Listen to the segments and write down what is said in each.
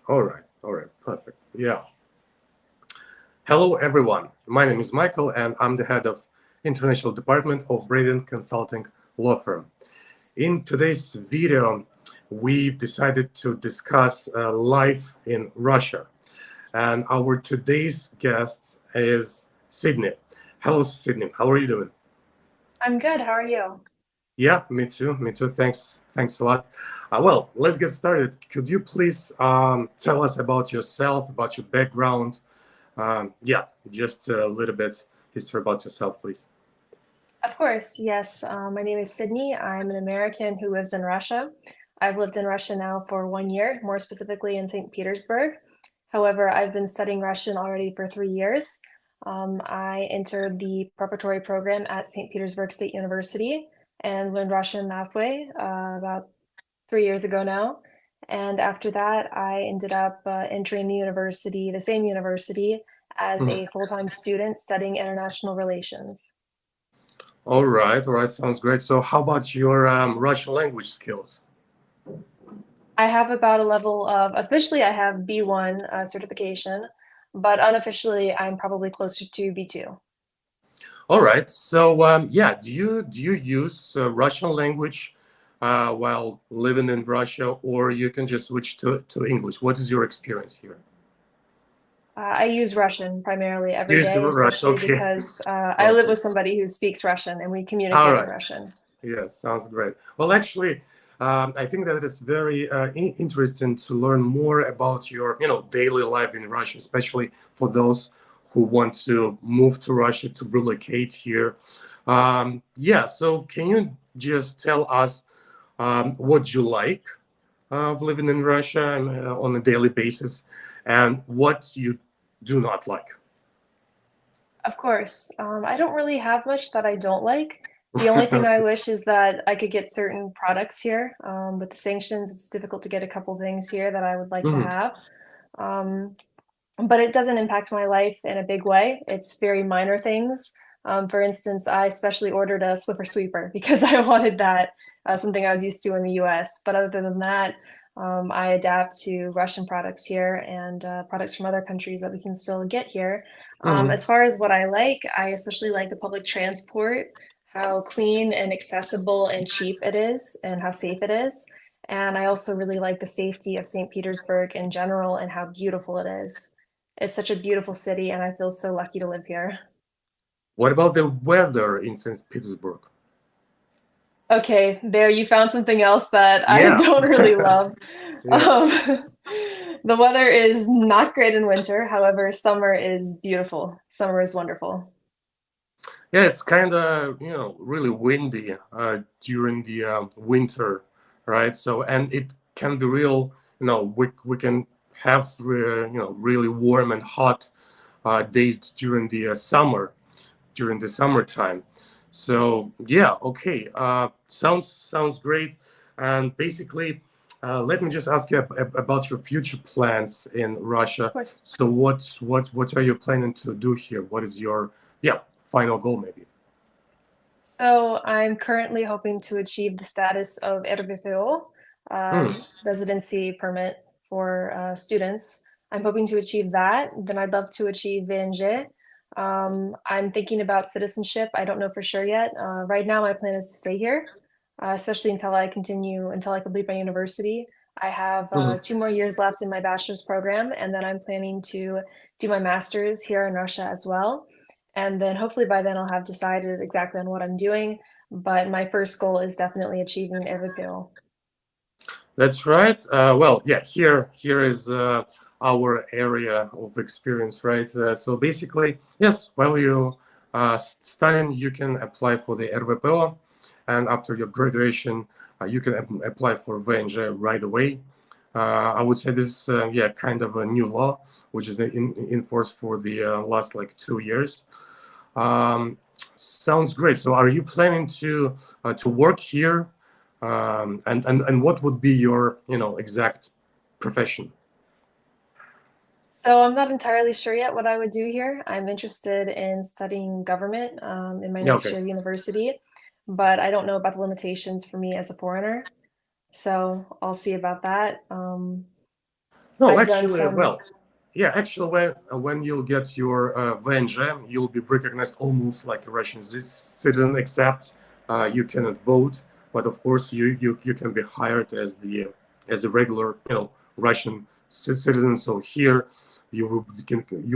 All right, perfect. Yeah. Hello, everyone. My name is Michael, and I'm the head of International Department of Braden Consulting Law Firm. In today's video, we've decided to discuss life in Russia. And our today's guest is Sydney. Hello, Sydney. How are you doing? I'm good. How are you? Yeah, me too. Me too. Thanks a lot. Well, let's get started. Could you please tell us about yourself, about your background? Yeah, just a little bit history about yourself, please. Of course, yes. My name is Sydney. I'm an American who lives in Russia. I've lived in Russia now for 1 year, more specifically in St. Petersburg. However, I've been studying Russian already for 3 years. I entered the preparatory program at St. Petersburg State University and learned Russian that way about 3 years ago now. And after that, I ended up entering the same university, as Mhm. a full-time student studying international relations. All right, sounds great. So, how about your Russian language skills? I have about a level of, officially, I have B1 certification, but unofficially, I'm probably closer to B2. All right. So, yeah, do you use Russian language while living in Russia, or you can just switch to English? What is your experience here? I use Russian primarily every Use day, Russian. especially Okay. because I live Okay. with somebody who speaks Russian and we All communicate in right. Russian. Yeah, sounds great. Well, actually, I think that it is very interesting to learn more about your, daily life in Russia, especially for those who want to move to Russia to relocate here. Yeah, so can you just tell us what you like of living in Russia on a daily basis, and what you do not like? Of course. I don't really have much that I don't like. The only thing I wish is that I could get certain products here. With the sanctions, it's difficult to get a couple things here that I would like to Mhm. have. Um, but it doesn't impact my life in a big way. It's very minor things. For instance, I especially ordered a Swiffer sweeper because I wanted that, something I was used to in the US. But other than that, I adapt to Russian products here and products from other countries that we can still get here. Mhm. As far as what I especially like the public transport, how clean and accessible and cheap it is, and how safe it is. And I also really like the safety of St. Petersburg in general and how beautiful it is. It's such a beautiful city, and I feel so lucky to live here. What about the weather in St. Petersburg? Okay, there you found something else that I Yeah. don't really love. Yeah. Um, the weather is not great in winter. However, summer is beautiful. Summer is wonderful. Yeah, it's kind of, really windy during the winter, right? So, and it can be real, we can have, really warm and hot days during the summer, during the summertime. So, yeah, okay. Sounds great. And basically, let me just ask you about your future plans in Of Russia. course. So, what are you planning to do here? What is your, yeah, final goal, maybe? So I'm currently hoping to achieve the status of RVPO, Hmm. residency permit for students. I'm hoping to achieve that. Then I'd love to achieve VNG. I'm thinking about citizenship. I don't know for sure yet. Right now, my plan is to stay here, especially until I complete my university. I have Mhm. 2 more years left in my bachelor's program, and then I'm planning to do my master's here in Russia as well. And then hopefully by then I'll have decided exactly on what I'm doing. But my first goal is definitely achieving Everpil. That's right. Well, yeah, here is our area of experience, right? So basically, yes, while you studying, you can apply for the RVPO, and after your graduation, you can apply for VNG right away. I would say this is, yeah, kind of a new law, which is in force for the last like 2 years. Um, Sounds great. So, are you planning to work here? And what would be your, exact profession? So I'm not entirely sure yet what I would do here. I'm interested in studying government in my Yeah, next okay. year of university, but I don't know about the limitations for me as a foreigner. So I'll see about that. No, I've done actually, some. well, yeah, actually, when you'll get your VNG, you'll be recognized almost like a Russian citizen, except you cannot vote. But of course, you can be hired as a regular, Russian citizen. So here, you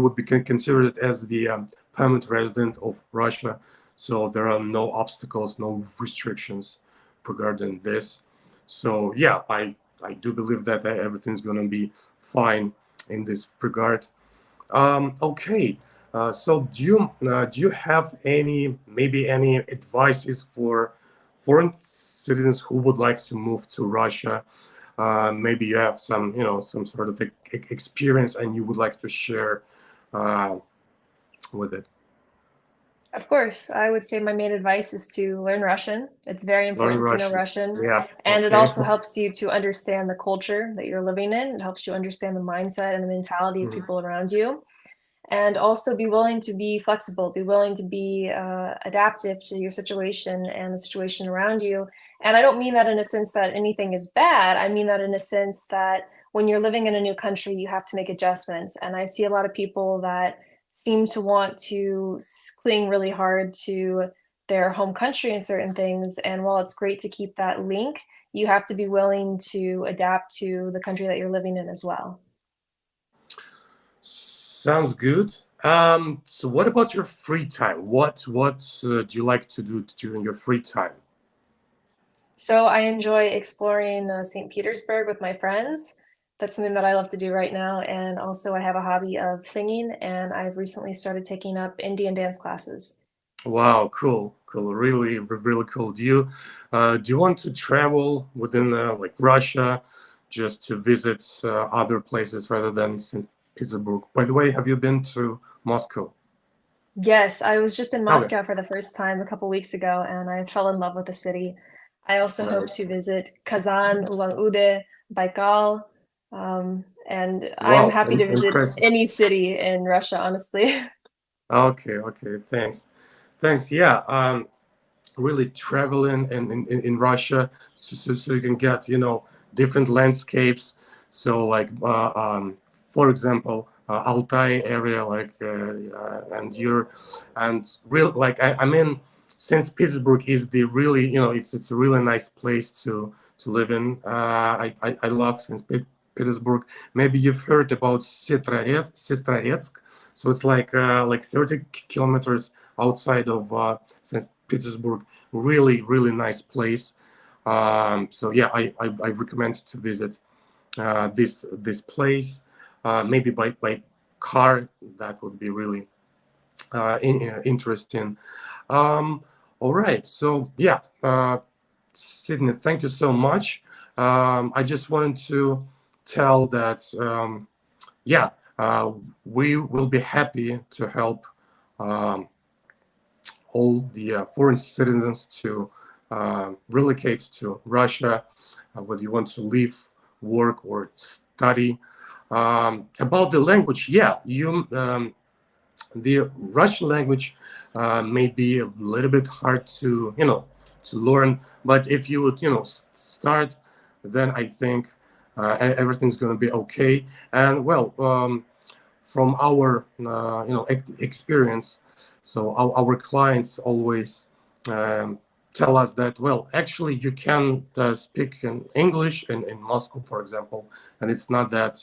would be considered as the permanent resident of Russia. So there are no obstacles, no restrictions regarding this. So yeah, I do believe that everything's gonna be fine in this regard. Okay, so do you have any advices for foreign citizens who would like to move to Russia? Maybe you have some sort of experience and you would like to share uh, with it. Of course, I would say my main advice is to learn Russian. It's very Learn important to know Russian. Russian, Yeah. and it Okay. also helps you to understand the culture that you're living in. It helps you understand the mindset and the mentality of Mhm. people around you. And also be willing to be flexible, be willing to be adaptive to your situation and the situation around you. And I don't mean that in a sense that anything is bad. I mean that in a sense that when you're living in a new country, you have to make adjustments. And I see a lot of people that seem to want to cling really hard to their home country and certain things. And while it's great to keep that link, you have to be willing to adapt to the country that you're living in as well. Sounds good. So what about your free time? What do you like to do during your free time? So I enjoy exploring St. Petersburg with my friends. That's something that I love to do right now. And also, I have a hobby of singing, and I've recently started taking up Indian dance classes. Wow, cool, cool, really, really cool. Do you want to travel within like Russia, just to visit other places rather than St. Petersburg? By the way, have you been to Moscow? Yes, I was just in Okay, Moscow for the first time a couple weeks ago, and I fell in love with the city. I also hope nice. to visit Kazan, Ulan-Ude, Baikal, and I'm Wow, happy to visit impressive. any city in Russia, honestly. Okay, okay, thanks, thanks. Yeah, really traveling in Russia, so you can get different landscapes. So like for example, Altai area, like and real like I mean, St. Petersburg is the really it's a really nice place to live in. I love Petersburg. Maybe you've heard about Sestroretsk. So it's like 30 kilometers outside of St. Petersburg. Really, really nice place. So yeah, I recommend to visit this place. Maybe by car, that would be really interesting. Um, all right, so yeah, Sydney, thank you so much. I just wanted to tell that yeah, we will be happy to help um, all the foreign citizens to relocate to Russia, whether you want to live, work, or study. About the language, yeah, the Russian language may be a little bit hard to learn, but if you would start, then I think everything's going to be okay. And well, from our experience, so our clients always tell us that, well, actually you can speak in English in Moscow, for example, and it's not that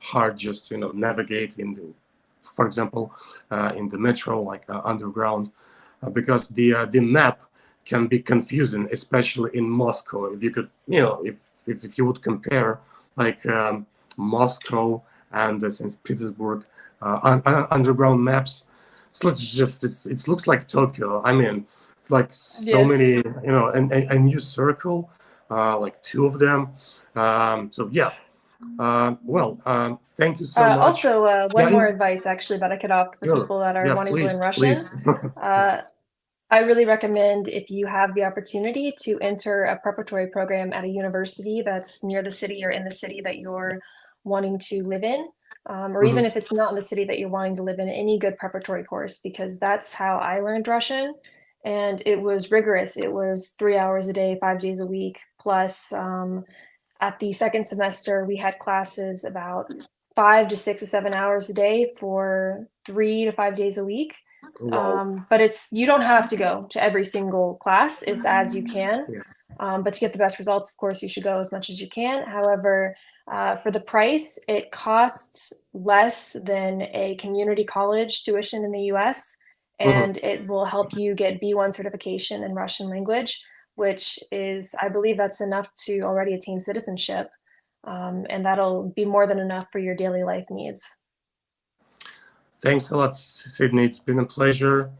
hard just to navigate for example, in the metro, like underground, because the map can be confusing, especially in Moscow. If you could, if you would compare like Moscow and St. Petersburg underground maps, so it looks like Tokyo. I mean, it's like so many, Yes. and a new circle, like two of them. So yeah. Well, thank you so much. Also, one Yeah, more yeah, advice actually that I could offer for sure. people that are Yeah, wanting to learn please, Russian. please. Uh, I really recommend if you have the opportunity to enter a preparatory program at a university that's near the city or in the city that you're wanting to live in, or even Mhm. if it's not in the city that you're wanting to live in, any good preparatory course, because that's how I learned Russian. And it was rigorous. It was 3 hours a day, 5 days a week, plus At the second semester, we had classes about 5 to 6 or 7 hours a day for 3 to 5 days a week. Wow. But you don't have to go to every single class as you can. Yeah. But to get the best results, of course, you should go as much as you can. However, for the price, it costs less than a community college tuition in the US, Mhm. and it will help you get B1 certification in Russian language, which is, I believe that's enough to already attain citizenship. And that'll be more than enough for your daily life needs. Thanks a lot, Sydney. It's been a pleasure.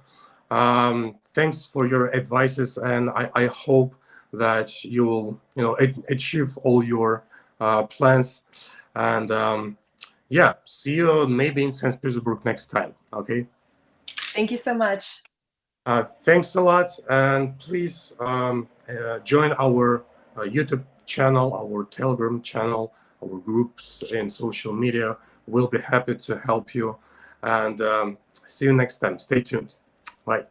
Thanks for your advices, and I hope that you will, achieve all your plans. And yeah, see you maybe in St. Petersburg next time. Okay. Thank you so much. Thanks a lot, and please join our YouTube channel, our Telegram channel, our groups in social media. We'll be happy to help you, and see you next time. Stay tuned. Bye.